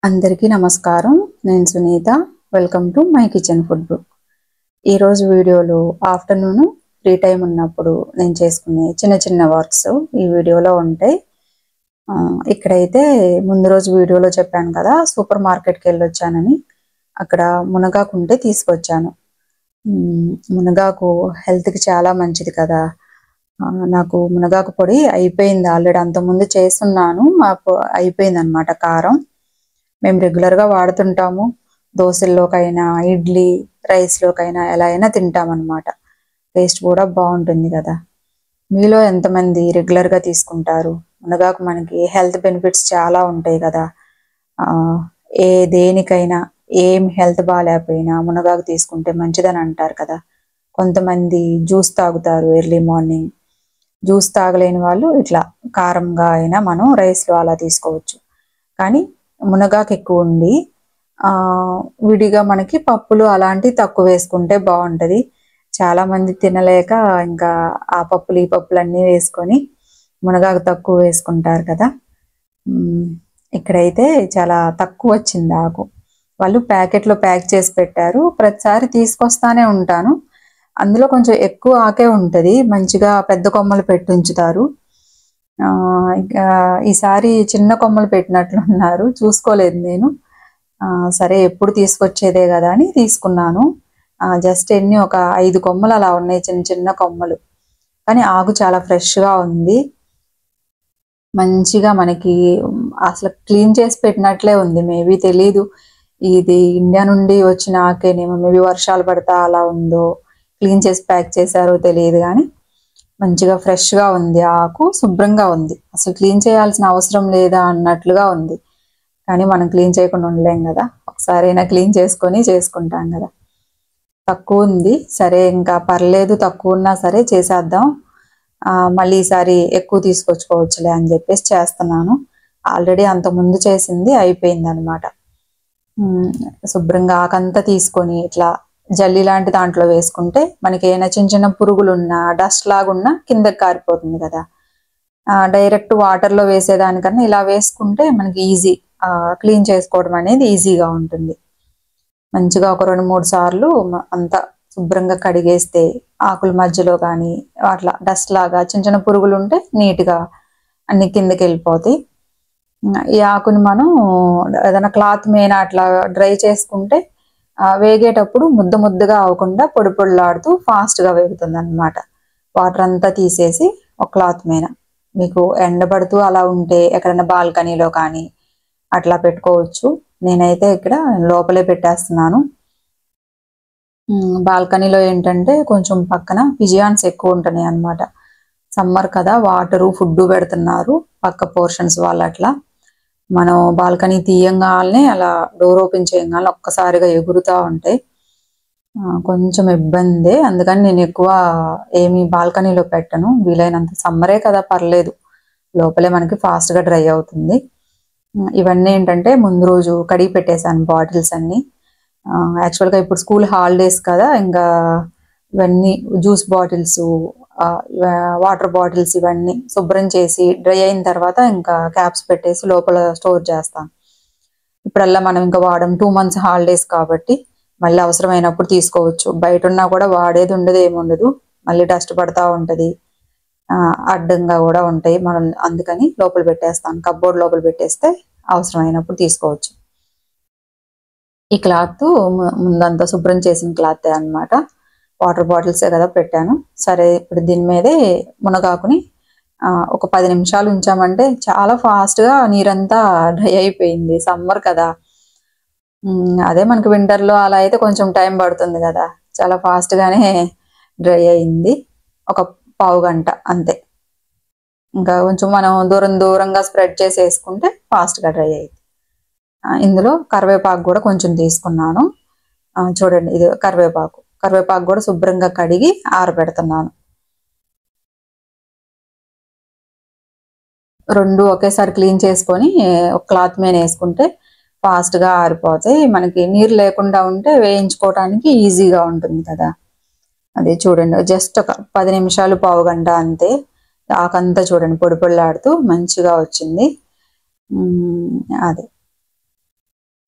అందరికీ నమస్కారం. నేను Sunitha. Welcome to my kitchen food book. ఈరోజు వీడియోలో ఆఫ్టర్నూన్ ఫ్రీ టైం ఉన్నప్పుడు నేను చేసుకునే చిన్న చిన్న వర్క్స్ ఈ వీడియోలో ఉంటాయి. ఇక్కడైతే ముందు రోజు వీడియోలో చెప్పాను కదా, సూపర్ మార్కెట్కి వెళ్ళొచ్చానని. అక్కడ మునగాకు ఉంటే తీసుకొచ్చాను. మునగాకు హెల్త్కి చాలా మంచిది కదా. నాకు మునగాకు పొడి అయిపోయింది ఆల్రెడీ. అంతకుముందు చేస్తున్నాను, అయిపోయింది అనమాట కారం. మేము రెగ్యులర్గా వాడుతుంటాము. దోశల్లోకైనా, ఇడ్లీ, రైస్లోకైనా ఎలా అయినా తింటామన్నమాట. టేస్ట్ కూడా బాగుంటుంది కదా. మీలో ఎంతమంది రెగ్యులర్గా తీసుకుంటారు? మునగాకు మనకి హెల్త్ బెనిఫిట్స్ చాలా ఉంటాయి కదా. దేనికైనా, ఏం హెల్త్ బాగాలేకపోయినా మునగాకు తీసుకుంటే మంచిదని అంటారు కదా. కొంతమంది జ్యూస్ తాగుతారు ఎర్లీ మార్నింగ్. జ్యూస్ తాగలేని వాళ్ళు ఇట్లా కారంగా అయినా మనం రైస్లో అలా తీసుకోవచ్చు. కానీ మునగాకు ఎక్కువ ఉండి విడిగా మనకి పప్పులు అలాంటివి తక్కువ వేసుకుంటే బాగుంటుంది. చాలామంది తినలేక ఇంకా ఆ పప్పులు ఈ పప్పులు అన్నీ వేసుకొని మునగాకు తక్కువ వేసుకుంటారు కదా. ఇక్కడైతే చాలా తక్కువ వచ్చింది ఆకు. వాళ్ళు ప్యాకెట్లో ప్యాక్ చేసి పెట్టారు. ప్రతిసారి తీసుకొస్తానే ఉంటాను. అందులో కొంచెం ఎక్కువ ఆకే ఉంటుంది. మంచిగా పెద్ద కొమ్మలు పెట్టి ఉంచుతారు. ఇంకా ఈసారి చిన్న కొమ్మలు పెట్టినట్లున్నారు, చూసుకోలేదు నేను. సరే ఎప్పుడు తీసుకొచ్చేదే కదా అని తీసుకున్నాను. జస్ట్ ఒక 5 కొమ్మలు అలా ఉన్నాయి, చిన్న చిన్న కొమ్మలు. కానీ ఆకు చాలా ఫ్రెష్గా ఉంది. మంచిగా మనకి అసలు క్లీన్ చేసి పెట్టినట్లే ఉంది. మేబీ తెలీదు, ఇది ఇండియా నుండి వచ్చిన ఆకేనేమో. మేబీ వర్షాలు పడతా అలా ఉందో, క్లీన్ చేసి ప్యాక్ చేశారో తెలియదు. కానీ మంచిగా ఫ్రెష్గా ఉంది. ఆకు శుభ్రంగా ఉంది. అసలు క్లీన్ చేయాల్సిన అవసరం లేదా అన్నట్లుగా ఉంది. కానీ మనం క్లీన్ చేయకుండా ఉండలేం కదా. ఒకసారైనా క్లీన్ చేసుకొని చేసుకుంటాం కదా. తక్కువ ఉంది, సరే ఇంకా పర్లేదు, తక్కువ ఉన్నా సరే చేసేద్దాం. మళ్ళీ ఈసారి ఎక్కువ తీసుకొచ్చుకోవచ్చులే అని చెప్పేసి చేస్తున్నాను. ఆల్రెడీ అంతకుముందు చేసింది అయిపోయింది అనమాట. శుభ్రంగా ఆకంతా తీసుకొని ఇట్లా జల్లి లాంటి దాంట్లో వేసుకుంటే మనకి ఏమైనా చిన్న చిన్న పురుగులున్నా, డస్ట్ లాగున్నా కిందకి కారిపోతుంది కదా. డైరెక్ట్ వాటర్లో వేసేదానికన్నా ఇలా వేసుకుంటే మనకి ఈజీ, క్లీన్ చేసుకోవడం అనేది ఈజీగా ఉంటుంది. మంచిగా ఒక 2-3 సార్లు అంతా శుభ్రంగా కడిగేస్తే ఆకుల మధ్యలో కానీ అట్లా డస్ట్ లాగా చిన్న చిన్న పురుగులు ఉంటే నీట్గా అన్ని కిందకి వెళ్ళిపోతాయి. ఈ ఆకుని మనం ఏదైనా క్లాత్ మీద అట్లా డ్రై చేసుకుంటే వేగేటప్పుడు ముద్ద ముద్దగా అవ్వకుండా పొడి పొడిలాడుతూ ఫాస్ట్గా వేగుతుంది అనమాట. వాటర్ అంతా తీసేసి ఒక క్లాత్ మీద, మీకు ఎండబడుతూ అలా ఉంటే ఎక్కడైనా బాల్కనీలో కానీ అట్లా పెట్టుకోవచ్చు. నేనైతే ఇక్కడ లోపలే పెట్టేస్తున్నాను. బాల్కనీలో ఏంటంటే కొంచెం పక్కన పిజియాన్స్ ఎక్కువ ఉంటున్నాయి అనమాట. సమ్మర్ కదా, వాటరు ఫుడ్ పెడుతున్నారు పక్క పోర్షన్స్ వాళ్ళు. అట్లా మనం బాల్కనీ తీయంగానే అలా డోర్ ఓపెన్ చేయగానే ఒక్కసారిగా ఎగురుతూ ఉంటాయి. కొంచెం ఇబ్బందే. అందుకని నేను ఎక్కువ ఏమి బాల్కనీలో పెట్టను. వీలైనంత సమ్మరే కదా, పర్లేదు, లోపలే మనకి ఫాస్ట్గా డ్రై అవుతుంది. ఇవన్నీ ఏంటంటే ముందు రోజు కడిగి పెట్టేశాను బాటిల్స్ అన్నీ. యాక్చువల్గా ఇప్పుడు స్కూల్ హాలిడేస్ కదా, ఇంకా ఇవన్నీ జ్యూస్ బాటిల్స్, వాటర్ బాటిల్స్ ఇవన్నీ శుభ్రం చేసి డ్రై అయిన తర్వాత ఇంకా క్యాప్స్ పెట్టేసి లోపల స్టోర్ చేస్తాను. ఇప్పుడల్లా మనం ఇంకా వాడడం, 2 months హాలిడేస్ కాబట్టి మళ్ళీ అవసరమైనప్పుడు తీసుకోవచ్చు. బయట ఉన్నా కూడా వాడేది ఉండదు, ఏముండదు. మళ్ళీ డస్ట్ పడతా ఉంటుంది, అడ్డంగా కూడా ఉంటాయి. మనం అందుకని లోపల పెట్టేస్తాను, కబ్బోర్డ్ లోపల పెట్టేస్తే అవసరమైనప్పుడు తీసుకోవచ్చు. ఈ క్లాత్ ముందంతా శుభ్రం చేసిన క్లాత్ అన్నమాట. వాటర్ బాటిల్సే కదా పెట్టాను. సరే ఇప్పుడు దీని మీదే మునగాకుని ఒక 10 నిమిషాలు ఉంచామంటే చాలా ఫాస్ట్గా నీరంతా డ్రై అయిపోయింది. సమ్మర్ కదా, అదే మనకి వింటర్లో అలా అయితే కొంచెం టైం పడుతుంది కదా. చాలా ఫాస్ట్గానే డ్రై అయింది, ఒక పావు గంట అంతే. ఇంకా కొంచెం మనం దూరంగా స్ప్రెడ్ చేసి వేసుకుంటే ఫాస్ట్గా డ్రై అయింది. ఇందులో కరివేపాకు కూడా కొంచెం తీసుకున్నాను. చూడండి, ఇది కరివేపాకు కూడా శుభ్రంగా కడిగి ఆరబెడుతున్నాను. 2 ఒకేసారి క్లీన్ చేసుకొని ఒక క్లాత్ మీద వేసుకుంటే ఫాస్ట్గా ఆరిపోతాయి. మనకి నీరు లేకుండా ఉంటే వేయించుకోవడానికి ఈజీగా ఉంటుంది కదా. అదే చూడండి, జస్ట్ ఒక 10 నిమిషాలు, పావు గంట అంతే. ఆకంతా చూడండి పొడి పొడిలాడుతూ మంచిగా వచ్చింది. అదే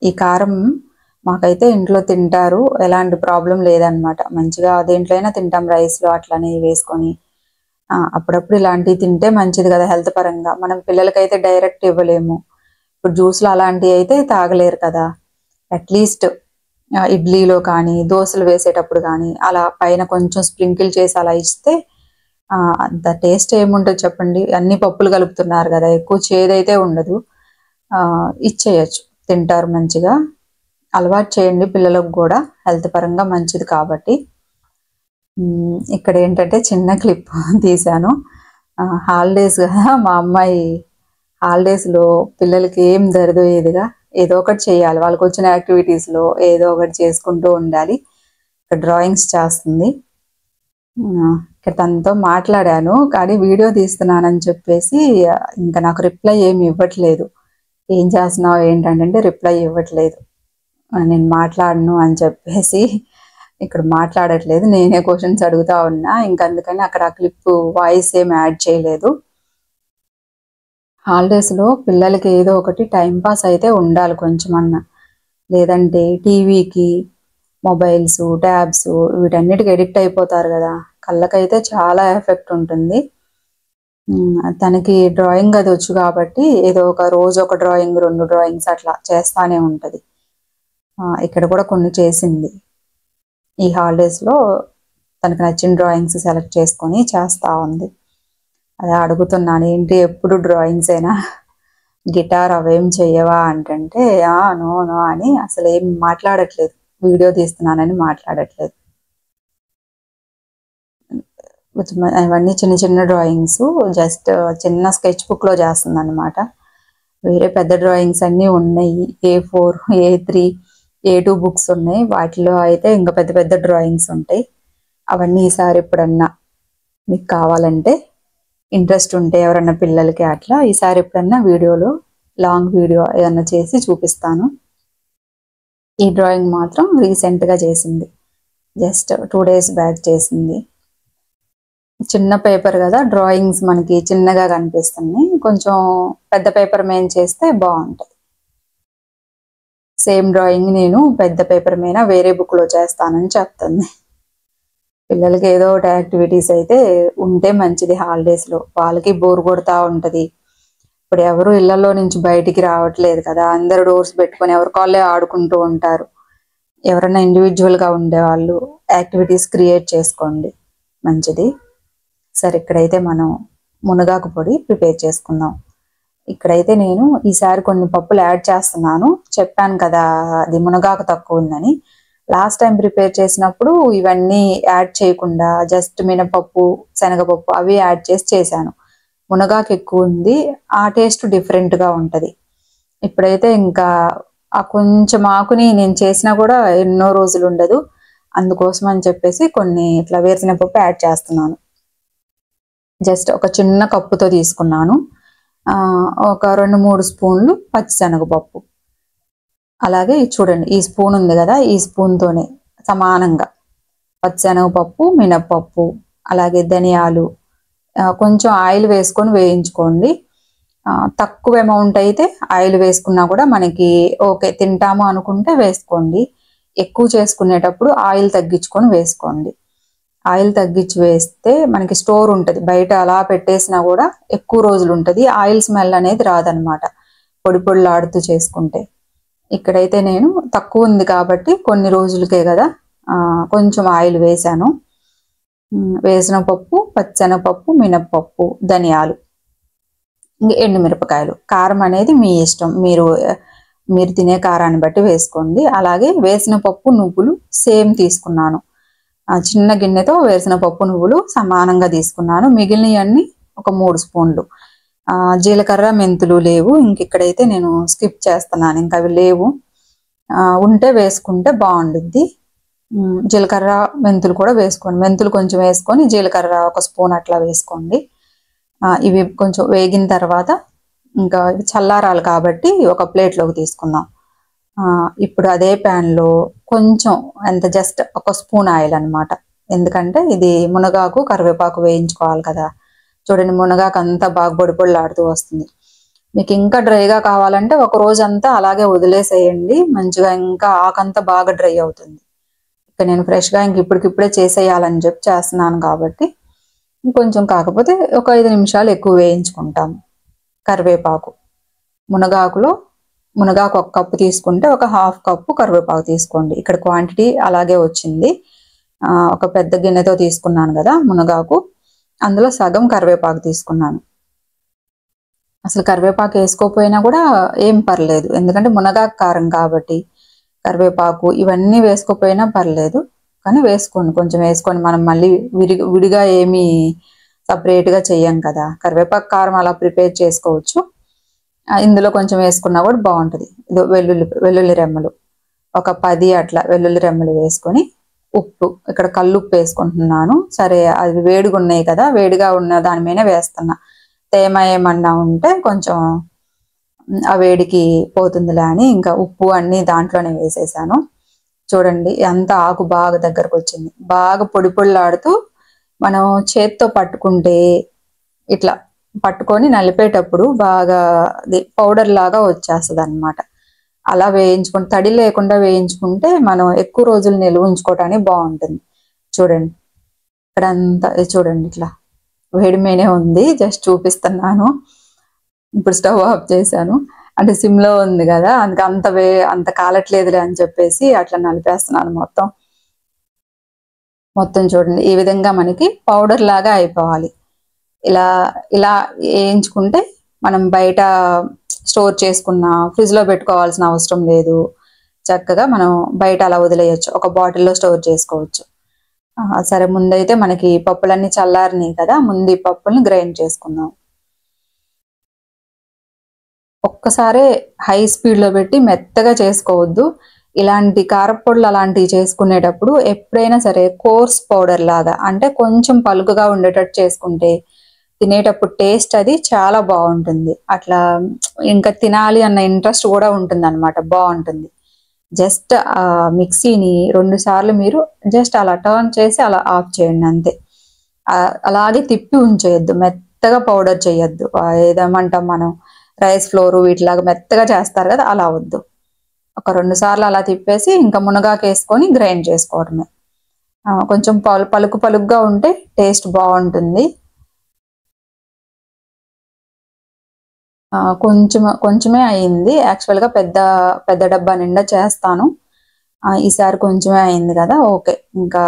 ఈ కారం మాకైతే ఇంట్లో తింటారు, ఎలాంటి ప్రాబ్లం లేదనమాట. మంచిగా దేంట్లో అయినా తింటాం, రైస్లో అట్లనే వేసుకొని. అప్పుడప్పుడు ఇలాంటివి తింటే మంచిది కదా హెల్త్ పరంగా. మనం పిల్లలకైతే డైరెక్ట్ ఇవ్వలేము. ఇప్పుడు జ్యూస్లు అలాంటివి అయితే తాగలేరు కదా. అట్లీస్ట్ ఇడ్లీలో కానీ దోశలు వేసేటప్పుడు కానీ అలా పైన కొంచెం స్ప్రింకిల్ చేసి అలా ఇస్తే అంత టేస్ట్ ఏముంటుంది చెప్పండి. అన్ని పప్పులు కలుపుతున్నారు కదా, ఎక్కువ చేదైతే ఉండదు. ఇచ్చేయచ్చు, తింటారు మంచిగా. అలవాటు చేయండి పిల్లలకు కూడా, హెల్త్ పరంగా మంచిది కాబట్టి. ఇక్కడ ఏంటంటే చిన్న క్లిప్ తీశాను. హాలిడేస్ కదా, మా అమ్మాయి హాలిడేస్లో పిల్లలకి ఏం దరిదోయేదిగా ఏదో ఒకటి చేయాలి. వాళ్ళకి వచ్చిన యాక్టివిటీస్లో ఏదో ఒకటి చేసుకుంటూ ఉండాలి. ఇక్కడ డ్రాయింగ్స్ చేస్తుంది. ఇక్కడ తనతో మాట్లాడాను, కానీ వీడియో తీస్తున్నానని చెప్పేసి ఇంకా నాకు రిప్లై ఏమి ఇవ్వట్లేదు. ఏం చేస్తున్నావు ఏంటంటే రిప్లై ఇవ్వట్లేదు. నేను మాట్లాడను అని చెప్పేసి ఇక్కడ మాట్లాడట్లేదు. నేనే క్వశ్చన్స్ అడుగుతా ఉన్నా, ఇంకా అందుకని అక్కడ ఆ క్లిప్ వాయిస్ ఏం యాడ్ చేయలేదు. హాలిడేస్లో పిల్లలకి ఏదో ఒకటి టైంపాస్ అయితే ఉండాలి కొంచెమన్నా. లేదంటే టీవీకి, మొబైల్స్, ట్యాబ్స్ వీటన్నిటికి ఎడిక్ట్ అయిపోతారు కదా. కళ్ళకైతే చాలా ఎఫెక్ట్ ఉంటుంది. తనకి డ్రాయింగ్ అది వచ్చు కాబట్టి ఏదో ఒక రోజు ఒక డ్రాయింగ్, 2 డ్రాయింగ్స్ అట్లా చేస్తానే ఉంటుంది. ఇక్కడ కూడా కొన్ని చేసింది. ఈ హాలిడేస్లో తనకు నచ్చిన డ్రాయింగ్స్ సెలెక్ట్ చేసుకొని చేస్తూ ఉంది. అదే అడుగుతున్నాను, ఏంటి ఎప్పుడు డ్రాయింగ్స్ అయినా, గిటార్ అవేం చెయ్యవా అంటే నో నో అని అసలు ఏం మాట్లాడట్లేదు. వీడియో తీస్తున్నానని మాట్లాడట్లేదు. ఇవన్నీ చిన్న చిన్న డ్రాయింగ్స్, జస్ట్ చిన్న స్కెచ్ బుక్లో చేస్తుంది అనమాట. వేరే పెద్ద డ్రాయింగ్స్ అన్నీ ఉన్నాయి. A4, A3, A2 బుక్స్ ఉన్నాయి. వాటిలో అయితే ఇంకా పెద్ద పెద్ద డ్రాయింగ్స్ ఉంటాయి. అవన్నీ ఈసారి ఎప్పుడన్నా మీకు కావాలంటే, ఇంట్రెస్ట్ ఉంటే ఎవరన్నా పిల్లలకి అట్లా, ఈసారి ఎప్పుడన్నా వీడియోలో లాంగ్ వీడియో ఏదన్నా చేసి చూపిస్తాను. ఈ డ్రాయింగ్ మాత్రం రీసెంట్గా చేసింది, జస్ట్ 2 days బ్యాక్ చేసింది. చిన్న పేపర్ కదా, డ్రాయింగ్స్ మనకి చిన్నగా కనిపిస్తున్నాయి. కొంచెం పెద్ద పేపర్ మీద చేస్తే బాగుంటుంది. సేమ్ డ్రాయింగ్ నేను పెద్ద పేపర్ మీద వేరే బుక్లో చేస్తానని చెప్తుంది. పిల్లలకి ఏదో ఒకటి యాక్టివిటీస్ అయితే ఉంటే మంచిది హాలిడేస్లో. వాళ్ళకి బోర్ కొడతా ఉంటుంది. ఇప్పుడు ఎవరు ఇళ్లలో నుంచి బయటికి రావట్లేదు కదా, అందరు డోర్స్ పెట్టుకొని ఎవరి కాళ్ళే ఆడుకుంటూ ఉంటారు. ఎవరైనా ఇండివిజువల్గా ఉండేవాళ్ళు యాక్టివిటీస్ క్రియేట్ చేసుకోండి, మంచిది. సరే, ఇక్కడైతే మనం మునగాకు పొడి ప్రిపేర్ చేసుకుందాం. ఇక్కడైతే నేను ఈసారి కొన్ని పప్పులు యాడ్ చేస్తున్నాను. చెప్పాను కదా అది మునగాకు తక్కువ ఉందని. లాస్ట్ టైం ప్రిపేర్ చేసినప్పుడు ఇవన్నీ యాడ్ చేయకుండా జస్ట్ మినపప్పు, శనగపప్పు అవి యాడ్ చేసి చేశాను. మునగాకు ఎక్కువ ఉంది, ఆ టేస్ట్ డిఫరెంట్గా ఉంటుంది. ఇప్పుడైతే ఇంకా ఆ కొంచెం ఆకుని నేను చేసినా కూడా ఎన్నో రోజులు ఉండదు. అందుకోసం అని చెప్పేసి కొన్ని ఇట్లా వేరుశనగపప్పు యాడ్ చేస్తున్నాను. జస్ట్ ఒక చిన్న కప్పుతో తీసుకున్నాను. ఒక 2-3 స్పూన్లు పచ్చిశనగపప్పు. అలాగే చూడండి, ఈ స్పూన్ ఉంది కదా, ఈ స్పూన్తోనే సమానంగా పచ్చిశనగపప్పు, మినప్పప్పు, అలాగే ధనియాలు, కొంచెం ఆయిల్ వేసుకొని వేయించుకోండి. తక్కువ అమౌంట్ అయితే ఆయిల్ వేసుకున్నా కూడా మనకి ఓకే, తింటాము అనుకుంటే వేసుకోండి. ఎక్కువ చేసుకునేటప్పుడు ఆయిల్ తగ్గించుకొని వేసుకోండి. ఆయిల్ తగ్గించి వేస్తే మనకి స్టోర్ ఉంటుంది, బయట అలా పెట్టేసినా కూడా ఎక్కువ రోజులు ఉంటుంది. ఆయిల్ స్మెల్ అనేది రాదనమాట పొడి పొడిలాడుతూ చేసుకుంటే. ఇక్కడైతే నేను తక్కువ ఉంది కాబట్టి కొన్ని రోజులకే కదా కొంచెం ఆయిల్ వేసాను. వేసిన పప్పు, పచ్చెనగపప్పు, మినప్పప్పు, ధనియాలు, ఎండుమిరపకాయలు. కారం అనేది మీ ఇష్టం, మీరు తినే కారాన్ని బట్టి వేసుకోండి. అలాగే వేసిన పప్పు, నువ్వులు సేమ్ తీసుకున్నాను. చిన్న గిన్నెతో వేసిన పప్పు, నువ్వులు సమానంగా తీసుకున్నాను. మిగిలినవన్నీ ఒక 3 స్పూన్లు. జీలకర్ర, మెంతులు లేవు, ఇక్కడైతే నేను స్కిప్ చేస్తున్నాను, ఇంకా అవి లేవు. ఉంటే వేసుకుంటే బాగుండుద్ది. జీలకర్ర, మెంతులు కూడా వేసుకోండి. మెంతులు కొంచెం వేసుకొని జీలకర్ర 1 స్పూన్ అట్లా వేసుకోండి. ఇవి కొంచెం వేగిన తర్వాత ఇంకా చల్లారాలి కాబట్టి ఒక ప్లేట్లోకి తీసుకుందాం. ఇప్పుడు అదే ప్యాన్లో కొంచెం జస్ట్ 1 స్పూన్ ఆయిల్ అనమాట. ఎందుకంటే ఇది మునగాకు, కరివేపాకు వేయించుకోవాలి కదా. చూడండి, మునగాకు అంతా బాగా పొడి పొడిలాడుతూ వస్తుంది. మీకు ఇంకా డ్రైగా కావాలంటే ఒక రోజంతా అలాగే వదిలేసేయండి, మంచిగా ఇంకా ఆకంతా బాగా డ్రై అవుతుంది. ఇక నేను ఫ్రెష్గా ఇంక ఇప్పటికిప్పుడే చేసేయాలని చెప్పి చేస్తున్నాను కాబట్టి కొంచెం, కాకపోతే ఒక 5 నిమిషాలు ఎక్కువ వేయించుకుంటాము. కరివేపాకు, మునగాకు ఒక కప్పు తీసుకుంటే ఒక హాఫ్ కప్పు కరివేపాకు తీసుకోండి. ఇక్కడ క్వాంటిటీ అలాగే వచ్చింది. ఒక పెద్ద గిన్నెతో తీసుకున్నాను కదా మునగాకు, అందులో సగం కరివేపాకు తీసుకున్నాను. అసలు కరివేపాకు వేసుకోకపోయినా కూడా ఏం పర్లేదు, ఎందుకంటే మునగాకు కారం కాబట్టి. కరివేపాకు ఇవన్నీ వేసుకోకపోయినా పర్లేదు, కానీ వేసుకోండి, కొంచెం వేసుకొని. మనం మళ్ళీ విడిగా ఏమీ సపరేట్గా చెయ్యం కదా, కరివేపాకు కారం అలా ప్రిపేర్ చేసుకోవచ్చు. ఇందులో కొంచెం వేసుకున్నా కూడా బాగుంటుంది. ఇదో వెల్లుల్లి రెమ్మలు ఒక 10 అట్లా వెల్లుల్లి రెమ్మలు వేసుకొని, ఉప్పు, ఇక్కడ కల్లుప్పు వేసుకుంటున్నాను. సరే, అవి వేడిగా ఉన్నాయి కదా, వేడిగా ఉన్న దాని మీద వేస్తున్నా. తేమ ఏమన్నా ఉంటే కొంచెం ఆ వేడికి పోతుందిలే అని ఇంకా ఉప్పు అన్నీ దాంట్లోనే వేసేసాను. చూడండి ఎంత ఆకు బాగా దగ్గరకు వచ్చింది, బాగా పొడి పొడిలాడుతూ. మనం చేత్తో పట్టుకుంటే ఇట్లా పట్టుకొని నలిపేటప్పుడు బాగా పౌడర్ లాగా వచ్చేస్తుంది అనమాట. అలా వేయించుకుంటే, తడి లేకుండా వేయించుకుంటే మనం ఎక్కువ రోజులు నిల్వ ఉంచుకోవటానికి బాగుంటుంది. చూడండి ఇక్కడంతా చూడండి, ఇట్లా వేడి మీనే ఉంది. జస్ట్ చూపిస్తున్నాను. ఇప్పుడు స్టవ్ ఆఫ్ చేశాను, అంటే సిమ్లో ఉంది కదా, అందుకే అంత కాలట్లేదులే అని చెప్పేసి అట్లా నలిపేస్తున్నాను. మొత్తం చూడండి, ఈ విధంగా మనకి పౌడర్ లాగా అయిపోవాలి. ఇలా ఇలా వేయించుకుంటే మనం బయట స్టోర్ చేసుకున్న, ఫ్రిడ్జ్లో పెట్టుకోవాల్సిన అవసరం లేదు. చక్కగా మనం బయట అలా వదిలేయచ్చు, ఒక బాటిల్లో స్టోర్ చేసుకోవచ్చు. సరే, ముందైతే మనకి పప్పులన్నీ చల్లారినాయి కదా, ముందు ఈ పప్పుల్ని గ్రైండ్ చేసుకుందాం. ఒక్కసారే హై స్పీడ్లో పెట్టి మెత్తగా చేసుకోవద్దు. ఇలాంటి కారపొడులు అలాంటివి చేసుకునేటప్పుడు ఎప్పుడైనా సరే కోర్స్ పౌడర్ లాగా, అంటే కొంచెం పలుకుగా ఉండేటట్టు చేసుకుంటే తినేటప్పుడు టేస్ట్ అది చాలా బాగుంటుంది. అట్లా ఇంకా తినాలి అన్న ఇంట్రెస్ట్ కూడా ఉంటుంది అనమాట, బాగుంటుంది. జస్ట్ మిక్సీని 2 సార్లు మీరు జస్ట్ అలా టర్న్ చేసి అలా ఆఫ్ చేయండి అంతే. అలాగే తిప్పి ఉంచేయద్దు, మెత్తగా పౌడర్ చేయొద్దు. ఏదేమంటాం మనం, రైస్ ఫ్లోర్ వీటిలాగా మెత్తగా చేస్తారు కదా, అలా వద్దు. ఒక 2 సార్లు అలా తిప్పేసి ఇంకా మునగాకు వేసుకొని గ్రైండ్ చేసుకోవడమే. కొంచెం పలుకుగా ఉంటే టేస్ట్ బాగుంటుంది. కొంచెమే అయింది యాక్చువల్గా, పెద్ద డబ్బా నిండా చేస్తాను. ఈసారి కొంచెమే అయింది కదా, ఓకే. ఇంకా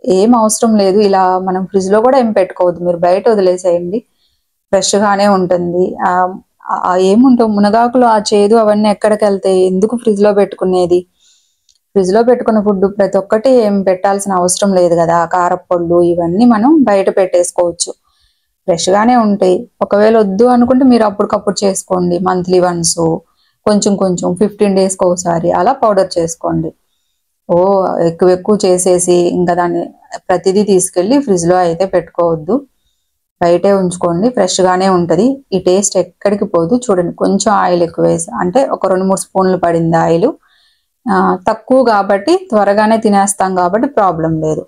ఏం అవసరం లేదు, ఇలా మనం ఫ్రిడ్జ్లో కూడా ఏం పెట్టుకోవద్దు, మీరు బయట వదిలేసేయండి, ఫ్రెష్గానే ఉంటుంది. ఏముంటావు మునగాకులు, ఆ చేదు అవన్నీ ఎక్కడికి వెళ్తాయి, ఎందుకు ఫ్రిడ్జ్లో పెట్టుకునేది. ఫ్రిడ్జ్లో పెట్టుకున్న ఫుడ్ ప్రతి ఒక్కటి ఏం పెట్టాల్సిన అవసరం లేదు కదా. కారపొళ్ళు ఇవన్నీ మనం బయట పెట్టేసుకోవచ్చు, ఫ్రెష్గానే ఉంటాయి. ఒకవేళ వద్దు అనుకుంటే మీరు అప్పటికప్పుడు చేసుకోండి, మంత్లీ వన్స్, కొంచెం 15 డేస్కి ఒకసారి అలా పౌడర్ చేసుకోండి. ఎక్కువ చేసేసి ఇంకా దాన్ని ప్రతిదీ తీసుకెళ్ళి ఫ్రిడ్జ్లో అయితే పెట్టుకోవద్దు, బయటే ఉంచుకోండి, ఫ్రెష్గానే ఉంటుంది. ఈ టేస్ట్ ఎక్కడికి పోదు. చూడండి, కొంచెం ఆయిల్ ఎక్కువ వేసి, అంటే ఒక 2-3 స్పూన్లు పడింది ఆయిల్. తక్కువ కాబట్టి త్వరగానే తినేస్తాం కాబట్టి ప్రాబ్లం లేదు.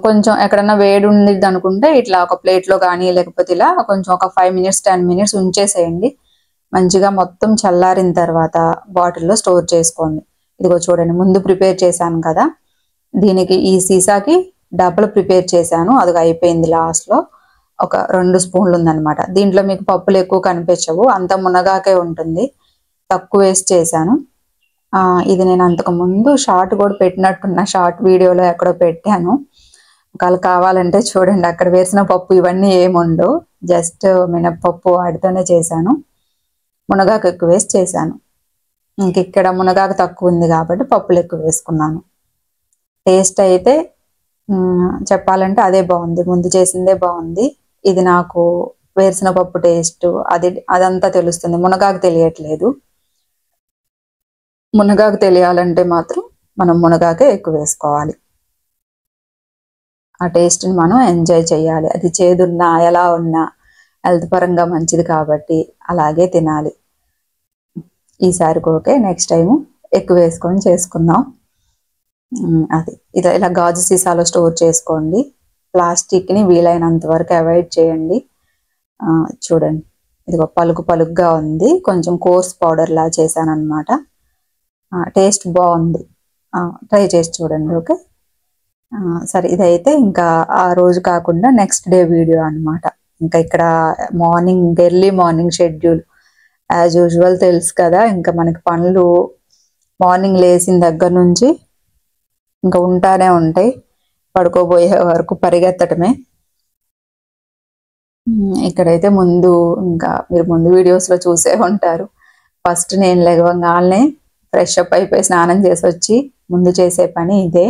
కొంచెం ఎక్కడన్నా వేడి ఉండిద్ది అనుకుంటే ఇట్లా ఒక ప్లేట్లో కానీ, లేకపోతే ఇలా కొంచెం ఒక 5 మినిట్స్ 10 మినిట్స్ ఉంచేసేయండి. మంచిగా మొత్తం చల్లారిన తర్వాత బాటిల్లో స్టోర్ చేసుకోండి. ఇదిగో చూడండి, ముందు ప్రిపేర్ చేశాను కదా, దీనికి ఈ సీసాకి డబ్బలు ప్రిపేర్ చేశాను, అది అయిపోయింది. లాస్ట్లో ఒక 2 స్పూన్లు ఉందన్నమాట. దీంట్లో మీకు పప్పులు ఎక్కువ కనిపించవు, అంత మునగాకే ఉంటుంది, తక్కువ వేసి చేశాను. ఇది నేను అంతకుముందు షార్ట్ కూడా పెట్టినట్టున్న, షార్ట్ వీడియోలో ఎక్కడో పెట్టాను, ఒకవేళ కావాలంటే చూడండి. అక్కడ వేసిన పప్పు ఇవన్నీ ఏముండవు, జస్ట్ మినప్పప్పు వాటితోనే చేశాను, మునగాకు ఎక్కువ వేసి చేశాను. ఇక్కడ మునగాకు తక్కువ ఉంది కాబట్టి పప్పులు ఎక్కువ వేసుకున్నాను. టేస్ట్ అయితే చెప్పాలంటే అదే బాగుంది, ముందు చేసిందే బాగుంది. ఇది నాకు వేరుశనగపప్పు టేస్ట్ అదంతా తెలుస్తుంది, మునగాకు తెలియట్లేదు. మునగాకు తెలియాలంటే మాత్రం మనం మునగాకే ఎక్కువ వేసుకోవాలి, ఆ టేస్ట్ని మనం ఎంజాయ్ చేయాలి. అది చేదున్నా ఎలా ఉన్నా హెల్త్ పరంగా మంచిది కాబట్టి అలాగే తినాలి. ఈసారికి ఓకే, నెక్స్ట్ టైము ఎక్కువ వేసుకొని చేసుకుందాం. ఇలా గాజు సీసాలో స్టోర్ చేసుకోండి, ప్లాస్టిక్ని వీలైనంత వరకు అవాయిడ్ చేయండి. చూడండి, ఇదిగో పలుకు పలుకుగా ఉంది, కొంచెం కోర్స్ పౌడర్ లా చేశాను అనమాట. టేస్ట్ బాగుంది, ట్రై చేసి చూడండి. ఓకే, సరే. ఇదైతే ఇంకా ఆ రోజు కాకుండా నెక్స్ట్ డే వీడియో అనమాట. ఇంకా ఇక్కడ morning, early morning schedule as usual తెలుసు కదా. ఇంకా మనకి పనులు మార్నింగ్ లేచిన దగ్గర నుంచి ఇంకా ఉంటానే ఉంటాయి, పడుకోబోయే వరకు పరిగెత్తటమే. ఇక్కడైతే ముందు, ఇంకా మీరు ముందు వీడియోస్లో చూసే ఉంటారు, ఫస్ట్ నేను లేవగానే ఫ్రెష్ అప్ అయిపోయి స్నానం చేసి వచ్చి ముందు చేసే పని ఇదే.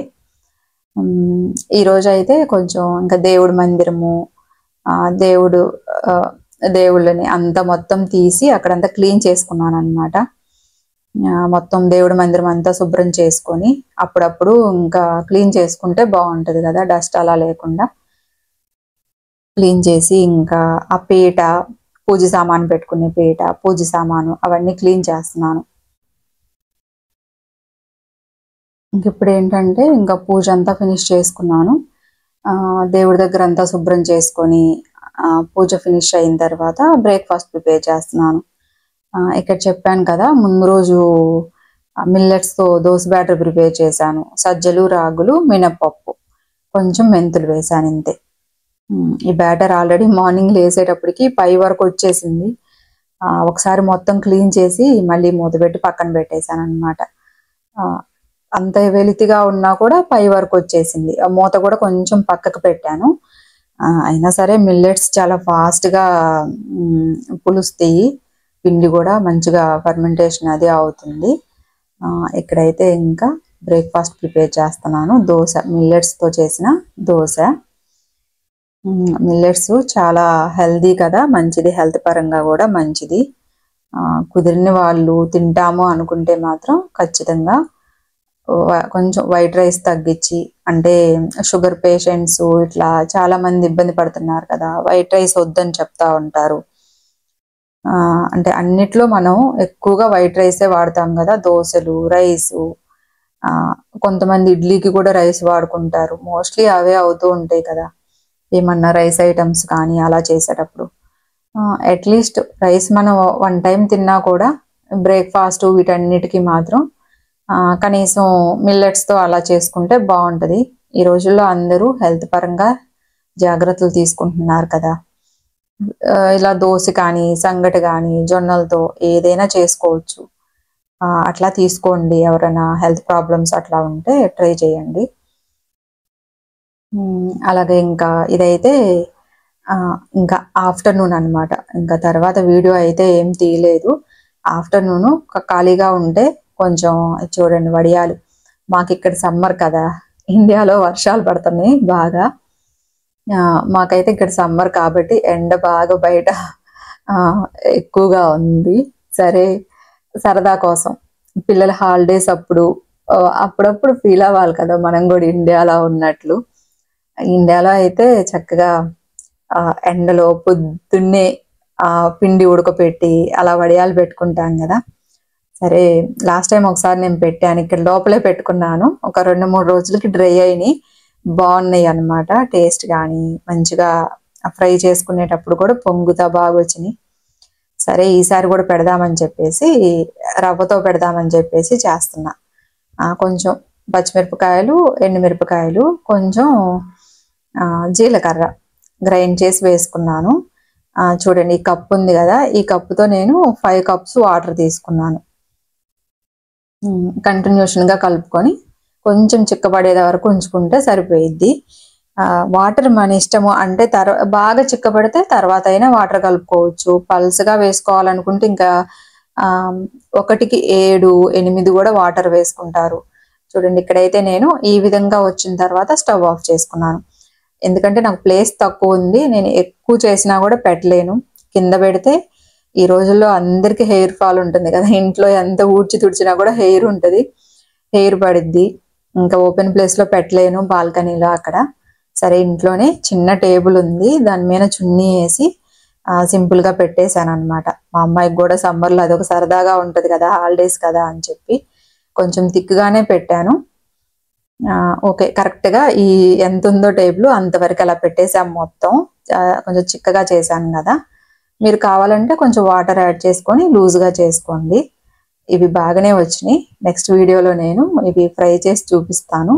ఈరోజు అయితే కొంచెం ఇంకా దేవుడి మందిరము, దేవుళ్ళని అంతా మొత్తం తీసి అక్కడంతా క్లీన్ చేసుకున్నాను అనమాట. మొత్తం దేవుడి మందిరం అంతా శుభ్రం చేసుకొని అప్పుడప్పుడు ఇంకా క్లీన్ చేసుకుంటే బాగుంటుంది కదా, డస్ట్ అలా లేకుండా క్లీన్ చేసి, ఇంకా ఆ పీట, పూజ సామాను పెట్టుకునే పీట, పూజ సామాను అవన్నీ క్లీన్ చేస్తున్నాను. ఇంక ఇప్పుడు ఏంటంటే ఇంకా పూజ అంతా ఫినిష్ చేసుకున్నాను. దేవుడి దగ్గర అంతా శుభ్రం చేసుకొని పూజ ఫినిష్ అయిన తర్వాత బ్రేక్ఫాస్ట్ ప్రిపేర్ చేస్తున్నాను. ఇక్కడ చెప్పాను కదా, ముందు రోజు మిల్లెట్స్తో దోశ బ్యాటర్ ప్రిపేర్ చేశాను. సజ్జలు, రాగులు, మినప్పప్పు, కొంచెం మెంతులు వేశాను, ఇంతే. ఈ బ్యాటర్ ఆల్రెడీ మార్నింగ్ లేసేటప్పటికి పై వరకు వచ్చేసింది. ఒకసారి మొత్తం క్లీన్ చేసి మళ్ళీ మూత పెట్టి పక్కన పెట్టేశాను అనమాట. అంత వెలితిగా ఉన్నా కూడా పై వరకు వచ్చేసింది. ఆ మూత కూడా కొంచెం పక్కకు పెట్టాను. అయినా సరే మిల్లెట్స్ చాలా ఫాస్ట్గా పులుస్తాయి, పిండి కూడా మంచిగా ఫర్మెంటేషన్ అది అవుతుంది. ఇక్కడైతే ఇంకా బ్రేక్ఫాస్ట్ ప్రిపేర్ చేస్తున్నాను. దోశ, మిల్లెట్స్తో చేసిన దోశ. మిల్లెట్స్ చాలా హెల్దీ కదా, మంచిది, హెల్త్ పరంగా కూడా మంచిది. కుదిరిన వాళ్ళు తింటాము అనుకుంటే మాత్రం ఖచ్చితంగా కొంచెం వైట్ రైస్ తగ్గించి, అంటే షుగర్ పేషెంట్స్ ఇట్లా చాలా మంది ఇబ్బంది పడుతున్నారు కదా, వైట్ రైస్ వద్దని చెప్తా ఉంటారు. అంటే అన్నిట్లో మనం ఎక్కువగా వైట్ రైసే వాడతాం కదా, దోశలు, రైసు, కొంతమంది ఇడ్లీకి కూడా రైస్ వాడుకుంటారు. మోస్ట్లీ అవే అవుతూ ఉంటాయి కదా, ఏమన్నా రైస్ ఐటమ్స్ కానీ అలా చేసేటప్పుడు. అట్లీస్ట్ రైస్ మనం 1 టైం తిన్నా కూడా బ్రేక్ఫాస్ట్ వీటన్నిటికీ మాత్రం కనీసం మిల్లెట్స్తో అలా చేసుకుంటే బాగుంటుంది. ఈ రోజుల్లో అందరూ హెల్త్ పరంగా జాగ్రత్తలు తీసుకుంటున్నారు కదా. ఇలా దోశ కానీ, సంగటి కానీ, జొన్నలతో ఏదైనా చేసుకోవచ్చు. అట్లా తీసుకోండి, ఎవరైనా హెల్త్ ప్రాబ్లమ్స్ అట్లా ఉంటే ట్రై చేయండి. అలాగే ఇంకా ఇదైతే ఇంకా ఆఫ్టర్నూన్ అనమాట. ఇంకా తర్వాత వీడియో అయితే ఏం తీయలేదు. ఆఫ్టర్నూన్ ఖాళీగా ఉంటే కొంచెం చూడండి, వడియాలు. మాకు ఇక్కడ సమ్మర్ కదా, ఇండియాలో వర్షాలు పడుతున్నాయి బాగా. మాకైతే ఇక్కడ సమ్మర్ కాబట్టి ఎండ బాగా బయట ఎక్కువగా ఉంది. సరే, సరదా కోసం పిల్లల హాలిడేస్ అప్పుడప్పుడు ఫీల్ అవ్వాలి కదా మనం కూడా ఇండియాలో ఉన్నట్లు. ఇండియాలో అయితే చక్కగా ఎండలో పొద్దున్నే పిండి ఉడకపెట్టి అలా వడియాలు పెట్టుకుంటాం కదా. సరే, లాస్ట్ టైం ఒకసారి నేను పెట్టాను, ఇక్కడ లోపలే పెట్టుకున్నాను. ఒక 2-3 రోజులకి డ్రై అయినాయి, బాగున్నాయి అనమాట. టేస్ట్ కానీ మంచిగా ఫ్రై చేసుకునేటప్పుడు కూడా పొంగుతా బాగా వచ్చినాయి. సరే, ఈసారి కూడా పెడదామని చెప్పేసి, రవ్వతో పెడదామని చెప్పేసి చేస్తున్నా. కొంచెం పచ్చిమిరపకాయలు, ఎండుమిరపకాయలు, కొంచెం జీలకర్ర గ్రైండ్ చేసి వేసుకున్నాను. చూడండి, ఈ కప్పు ఉంది కదా, ఈ కప్పుతో నేను 5 కప్స్ వాటర్ తీసుకున్నాను. కంటిన్యూషన్గా కలుపుకొని కొంచెం చిక్కబడేది వరకు ఉంచుకుంటే సరిపోయిద్ది. వాటర్ మన ఇష్టము, అంటే బాగా చిక్కబడితే తర్వాత అయినా వాటర్ కలుపుకోవచ్చు. పల్స్గా వేసుకోవాలనుకుంటే ఇంకా 1కి 7, 8 కూడా వాటర్ వేసుకుంటారు. చూడండి, ఇక్కడైతే నేను ఈ విధంగా వచ్చిన తర్వాత స్టవ్ ఆఫ్ చేసుకున్నాను. ఎందుకంటే నాకు ప్లేస్ తక్కువ ఉంది, నేను ఎక్కువ చేసినా కూడా పెట్టలేను. కింద పెడితే ఈ రోజుల్లో అందరికీ హెయిర్ ఫాల్ ఉంటుంది కదా, ఇంట్లో ఎంత ఊడ్చి తుడిచినా కూడా హెయిర్ ఉంటుంది, హెయిర్ పడిద్ది. ఇంకా ఓపెన్ ప్లేస్లో పెట్టలేను, బాల్కనీలో అక్కడ. సరే, ఇంట్లోనే చిన్న టేబుల్ ఉంది, దాని మీద చున్నీ వేసి సింపుల్గా పెట్టేశాను అనమాట. మా అమ్మాయికి కూడా సమ్మర్లో అదొక సరదాగా ఉంటుంది కదా, హాలిడేస్ కదా అని చెప్పి కొంచెం థిక్గానే పెట్టాను. ఓకే, కరెక్ట్గా ఈ ఎంత ఉందో టేబుల్ అంతవరకు అలా పెట్టేసాం మొత్తం. కొంచెం చిక్కగా చేశాను కదా, మీరు కావాలంటే కొంచెం వాటర్ యాడ్ చేసుకొని లూజ్గా చేసుకోండి. ఇవి బాగానే వచ్చినాయి. నెక్స్ట్ వీడియోలో నేను ఇవి ఫ్రై చేసి చూపిస్తాను.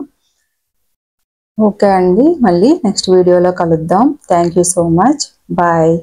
ఓకే అండి, మళ్ళీ నెక్స్ట్ వీడియోలో కలుద్దాం. Thank you so much. Bye.